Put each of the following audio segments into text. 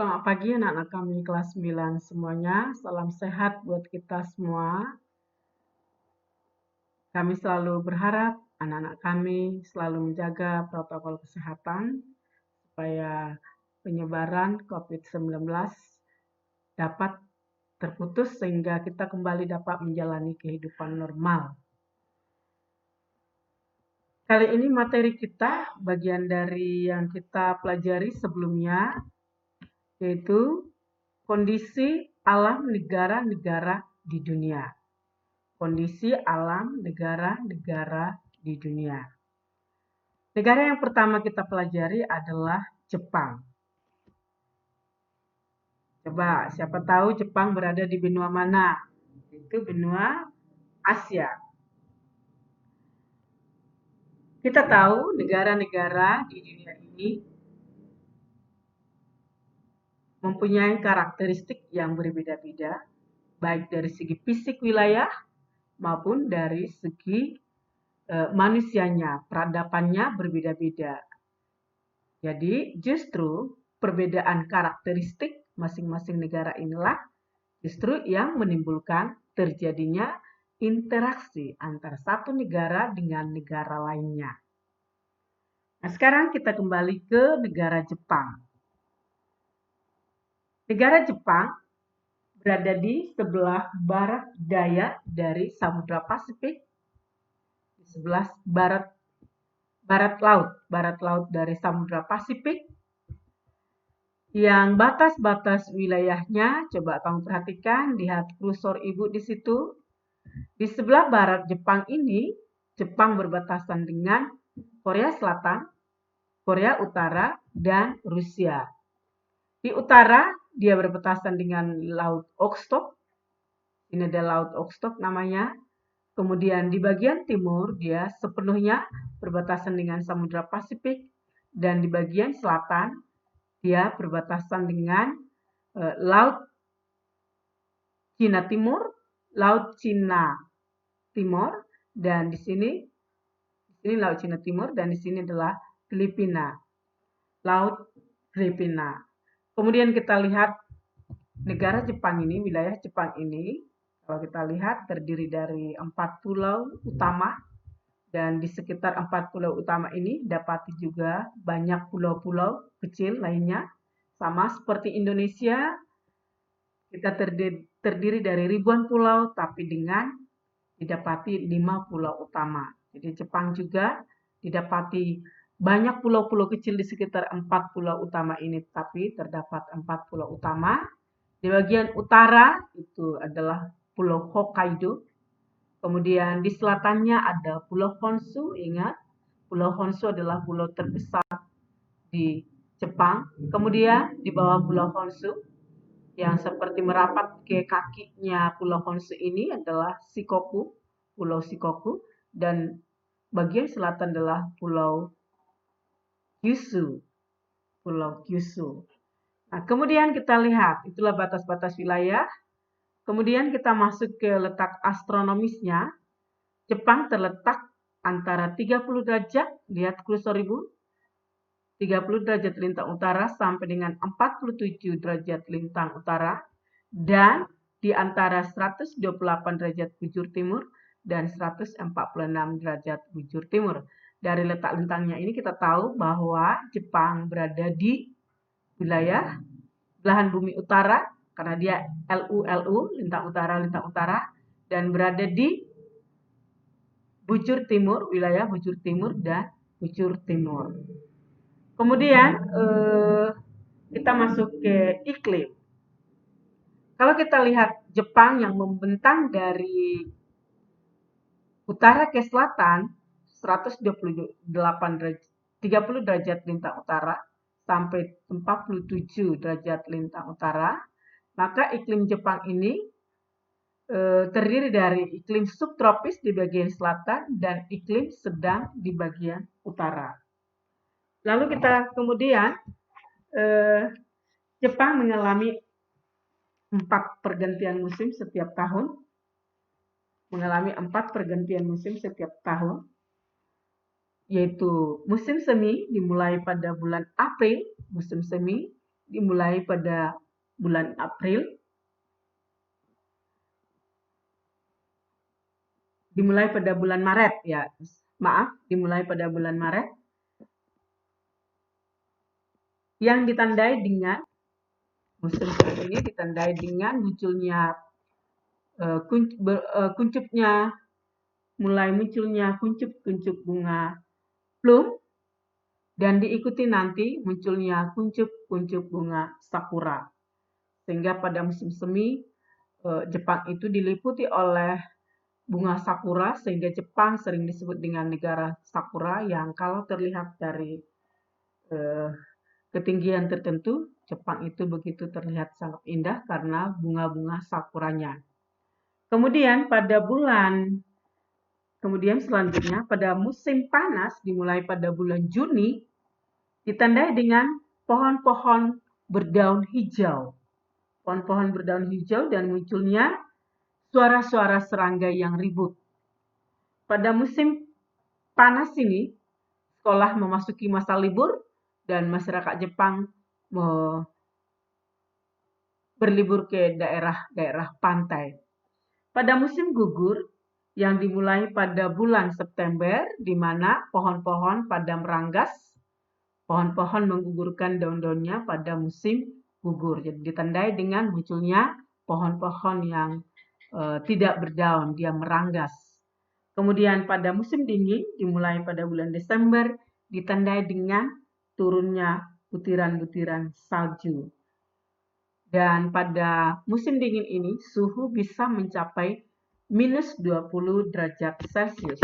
Selamat pagi anak-anak kami kelas 9 semuanya. Salam sehat buat kita semua. Kami selalu berharap anak-anak kami selalu menjaga protokol kesehatan supaya penyebaran COVID-19 dapat terputus sehingga kita kembali dapat menjalani kehidupan normal. Kali ini materi kita bagian dari yang kita pelajari sebelumnya, yaitu kondisi alam negara-negara di dunia. Kondisi alam negara-negara di dunia. Negara yang pertama kita pelajari adalah Jepang. Coba, siapa tahu Jepang berada di benua mana? Itu benua Asia. Kita tahu negara-negara di dunia ini mempunyai karakteristik yang berbeda-beda, baik dari segi fisik wilayah maupun dari segi manusianya, peradabannya berbeda-beda. Jadi justru perbedaan karakteristik masing-masing negara inilah justru yang menimbulkan terjadinya interaksi antara satu negara dengan negara lainnya. Nah, sekarang kita kembali ke negara Jepang. Negara Jepang berada di sebelah barat daya dari Samudra Pasifik, di sebelah barat laut dari Samudra Pasifik, yang batas-batas wilayahnya, coba kamu perhatikan, lihat kursor ibu di situ. Di sebelah barat Jepang ini, Jepang berbatasan dengan Korea Selatan, Korea Utara, dan Rusia. Di utara, dia berbatasan dengan Laut Okhotsk. Ini ada Laut Okhotsk namanya. Kemudian di bagian timur, dia sepenuhnya berbatasan dengan Samudra Pasifik. Dan di bagian selatan, dia berbatasan dengan Laut Cina Timur, Laut Cina Timur, dan di sini Laut Cina Timur, dan di sini adalah Filipina, Laut Filipina. Kemudian kita lihat negara Jepang ini, wilayah Jepang ini, kalau kita lihat terdiri dari 4 pulau utama, dan di sekitar 4 pulau utama ini dapati juga banyak pulau-pulau kecil lainnya. Sama seperti Indonesia, kita terdiri dari ribuan pulau, tapi dengan didapati 5 pulau utama. Jadi Jepang juga didapati banyak pulau-pulau kecil di sekitar 4 pulau utama ini, tapi terdapat 4 pulau utama. Di bagian utara itu adalah Pulau Hokkaido. Kemudian di selatannya ada Pulau Honshu. Ingat, Pulau Honshu adalah pulau terbesar di Jepang. Kemudian di bawah Pulau Honshu yang seperti merapat ke kakinya Pulau Honshu ini adalah Shikoku, Pulau Shikoku, dan bagian selatan adalah Pulau Kyushu, Pulau Kyushu. Nah, kemudian kita lihat, itulah batas-batas wilayah. Kemudian kita masuk ke letak astronomisnya. Jepang terletak antara 30 derajat, lihat kursor ibu, 30 derajat lintang utara sampai dengan 47 derajat lintang utara, dan di antara 128 derajat bujur timur dan 146 derajat bujur timur. Dari letak lintangnya ini kita tahu bahwa Jepang berada di wilayah belahan bumi utara, karena dia LU, lintang utara, dan berada di bujur timur, wilayah bujur timur dan bujur timur. Kemudian kita masuk ke iklim. Kalau kita lihat Jepang yang membentang dari utara ke selatan, 30 derajat lintang utara sampai 47 derajat lintang utara, maka iklim Jepang ini terdiri dari iklim subtropis di bagian selatan dan iklim sedang di bagian utara. Lalu kita kemudian Jepang mengalami 4 pergantian musim setiap tahun. Yaitu musim semi dimulai pada bulan April, musim semi, dimulai pada bulan April, dimulai pada bulan Maret ya. Maaf, dimulai pada bulan Maret yang ditandai dengan musim semi ini ditandai dengan munculnya kuncupnya, mulai munculnya kuncup-kuncup bunga plum dan diikuti nanti munculnya kuncup-kuncup bunga sakura. Sehingga pada musim semi Jepang itu diliputi oleh bunga sakura sehingga Jepang sering disebut dengan negara sakura yang kalau terlihat dari ketinggian tertentu Jepang itu begitu terlihat sangat indah karena bunga-bunga sakuranya. Kemudian selanjutnya pada musim panas dimulai pada bulan Juni ditandai dengan pohon-pohon berdaun hijau. Pohon-pohon berdaun hijau dan munculnya suara-suara serangga yang ribut. Pada musim panas ini, sekolah memasuki masa libur dan masyarakat Jepang berlibur ke daerah-daerah pantai. Pada musim gugur yang dimulai pada bulan September, di mana pohon-pohon pada meranggas, pohon-pohon menggugurkan daun-daunnya pada musim gugur. Jadi ditandai dengan munculnya pohon-pohon yang tidak berdaun, dia meranggas. Kemudian pada musim dingin, dimulai pada bulan Desember, ditandai dengan turunnya butiran-butiran salju. Dan pada musim dingin ini, suhu bisa mencapai minus 20 derajat Celcius.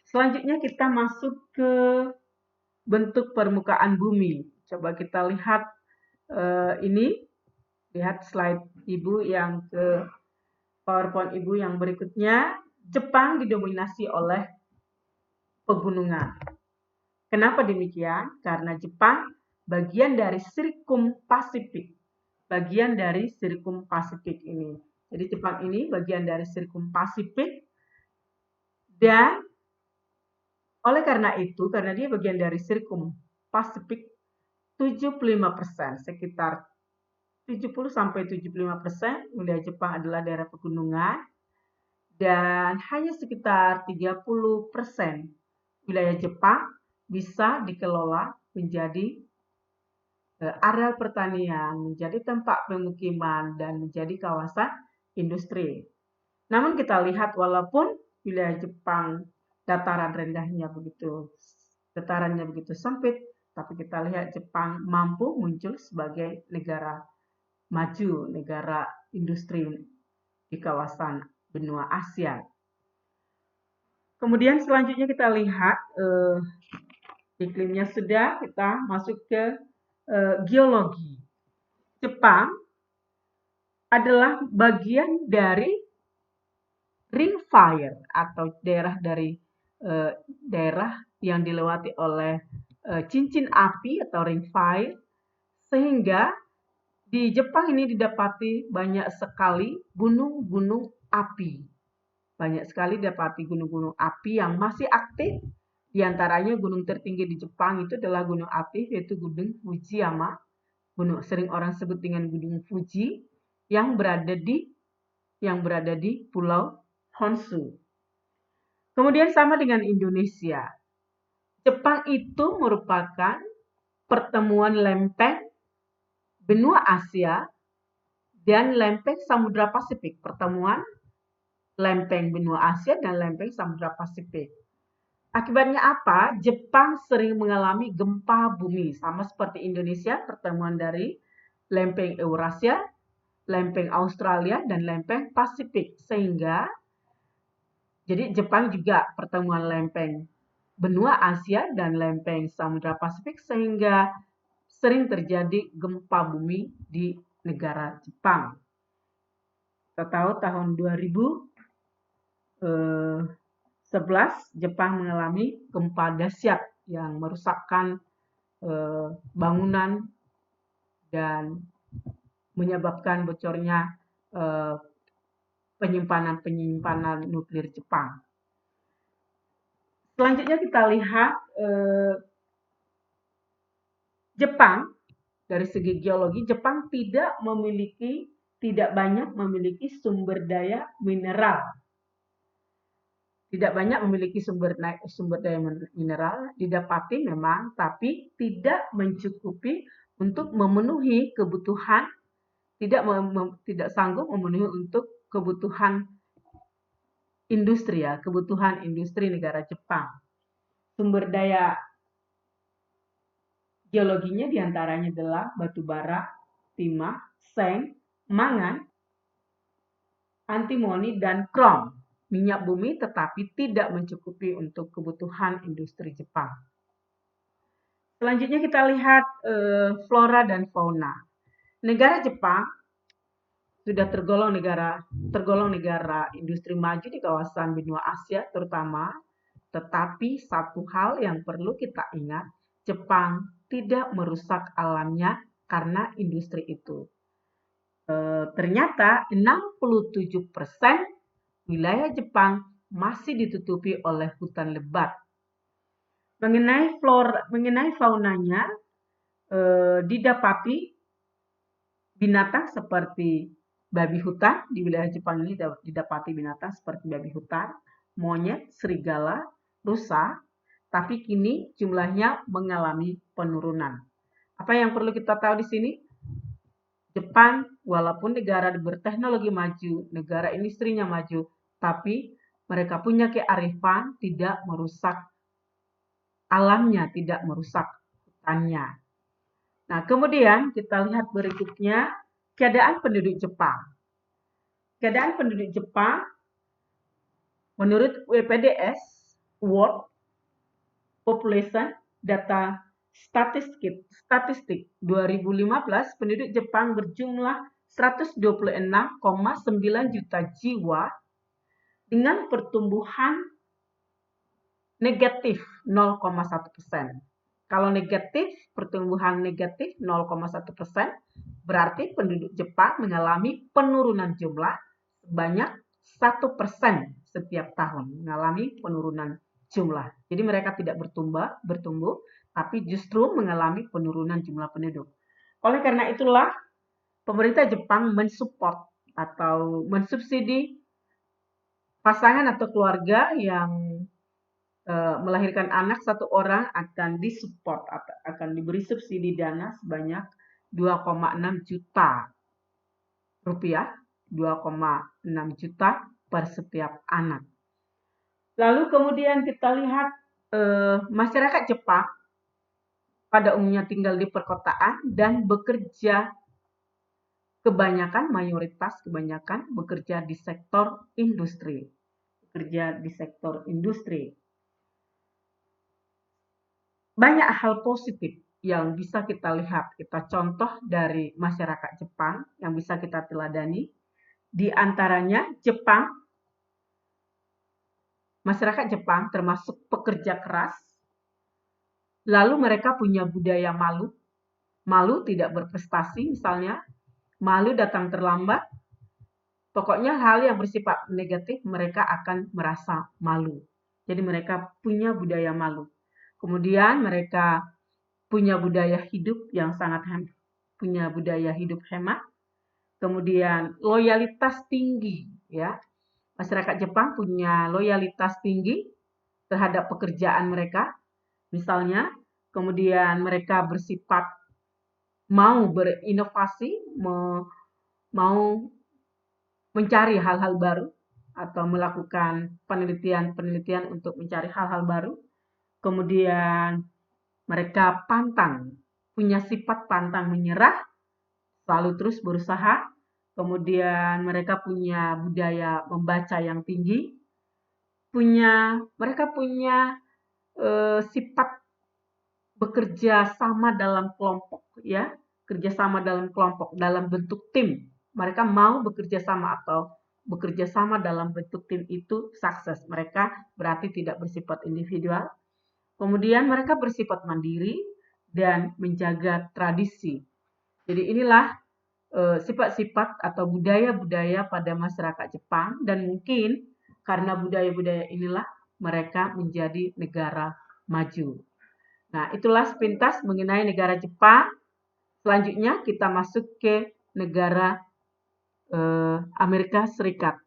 Selanjutnya kita masuk ke bentuk permukaan bumi. Coba kita lihat ini, lihat slide Ibu yang ke PowerPoint Ibu yang berikutnya. Jepang didominasi oleh pegunungan. Kenapa demikian? Karena Jepang bagian dari Sirkum Pasifik. Bagian dari Sirkum Pasifik ini. Jadi Jepang ini bagian dari Sirkum Pasifik dan oleh karena itu, karena dia bagian dari Sirkum Pasifik, 75%, sekitar 70-75% wilayah Jepang adalah daerah pegunungan dan hanya sekitar 30% wilayah Jepang bisa dikelola menjadi areal pertanian, menjadi tempat pemukiman, dan menjadi kawasan industri. Namun kita lihat walaupun wilayah Jepang datarannya begitu sempit, tapi kita lihat Jepang mampu muncul sebagai negara maju, negara industri di kawasan benua Asia. Kemudian selanjutnya kita lihat iklimnya sudah, kita masuk ke geologi. Jepang adalah bagian dari ring fire atau daerah yang dilewati oleh cincin api atau ring fire, sehingga di Jepang ini didapati banyak sekali gunung-gunung api. Banyak sekali didapati gunung-gunung api yang masih aktif. Di antaranya gunung tertinggi di Jepang itu adalah gunung api yaitu Gunung Fujiyama. Gunung sering orang sebut dengan Gunung Fuji yang berada di Pulau Honshu. Kemudian sama dengan Indonesia. Jepang itu merupakan pertemuan lempeng benua Asia dan lempeng Samudra Pasifik. Pertemuan lempeng benua Asia dan lempeng Samudra Pasifik. Akibatnya apa? Jepang sering mengalami gempa bumi, sama seperti Indonesia, pertemuan dari lempeng Eurasia, lempeng Australia, dan lempeng Pasifik. Sehingga, jadi Jepang juga pertemuan lempeng benua Asia dan lempeng Samudra Pasifik, sehingga sering terjadi gempa bumi di negara Jepang. Kita tahu tahun 2011 Jepang mengalami gempa dahsyat yang merusakkan bangunan dan menyebabkan bocornya penyimpanan nuklir Jepang. Selanjutnya kita lihat Jepang dari segi geologi, Jepang tidak banyak memiliki sumber daya mineral. Tidak banyak memiliki sumber daya mineral, didapati memang, tapi tidak mencukupi untuk memenuhi kebutuhan, tidak sanggup memenuhi untuk kebutuhan industri ya, kebutuhan industri negara Jepang. Sumber daya geologinya diantaranya adalah batu bara, timah, seng, mangan, antimoni, dan krom, minyak bumi, tetapi tidak mencukupi untuk kebutuhan industri Jepang. Selanjutnya kita lihat flora dan fauna. Negara Jepang sudah tergolong negara industri maju di kawasan benua Asia terutama, tetapi satu hal yang perlu kita ingat, Jepang tidak merusak alamnya karena industri itu. Ternyata 67% wilayah Jepang masih ditutupi oleh hutan lebat. Mengenai faunanya, didapati binatang seperti babi hutan. Di wilayah Jepang ini didapati binatang seperti babi hutan, monyet, serigala, rusa, tapi kini jumlahnya mengalami penurunan. Apa yang perlu kita tahu di sini? Jepang walaupun negara berteknologi maju, negara industrinya maju, tapi mereka punya kearifan tidak merusak alamnya, tidak merusak hutannya. Nah, kemudian kita lihat berikutnya keadaan penduduk Jepang. Keadaan penduduk Jepang menurut WPDS, World Population Data Statistik 2015, penduduk Jepang berjumlah 126,9 juta jiwa dengan pertumbuhan negatif 0,1%. Kalau pertumbuhan negatif 0,1%, berarti penduduk Jepang mengalami penurunan jumlah sebanyak 1% setiap tahun, mengalami penurunan jumlah. Jadi mereka tidak bertumbuh, tapi justru mengalami penurunan jumlah penduduk. Oleh karena itulah, pemerintah Jepang mensupport atau mensubsidi pasangan atau keluarga yang melahirkan anak satu orang akan disupport, akan diberi subsidi dana sebanyak 2,6 juta rupiah, 2,6 juta per setiap anak. Lalu kemudian kita lihat masyarakat Jepang pada umumnya tinggal di perkotaan dan bekerja mayoritas bekerja di sektor industri. Banyak hal positif yang bisa kita lihat, kita contoh dari masyarakat Jepang yang bisa kita teladani. Di antaranya masyarakat Jepang termasuk pekerja keras, lalu mereka punya budaya malu tidak berprestasi misalnya, malu datang terlambat, pokoknya hal yang bersifat negatif mereka akan merasa malu. Jadi mereka punya budaya malu. Kemudian mereka punya budaya hidup hemat. Kemudian loyalitas tinggi, ya. Masyarakat Jepang punya loyalitas tinggi terhadap pekerjaan mereka, misalnya. Kemudian mereka bersifat mau berinovasi, mau mencari hal-hal baru atau melakukan penelitian untuk mencari hal-hal baru. Kemudian mereka punya sifat pantang menyerah, selalu terus berusaha. Kemudian mereka punya budaya membaca yang tinggi, mereka punya sifat bekerja sama dalam kelompok, ya, kerjasama dalam kelompok, dalam bentuk tim. Mereka mau bekerja sama dalam bentuk tim itu sukses. Mereka berarti tidak bersifat individual. Kemudian mereka bersifat mandiri dan menjaga tradisi. Jadi inilah sifat-sifat atau budaya-budaya pada masyarakat Jepang, dan mungkin karena budaya-budaya inilah mereka menjadi negara maju. Nah, itulah sepintas mengenai negara Jepang. Selanjutnya kita masuk ke negara Amerika Serikat.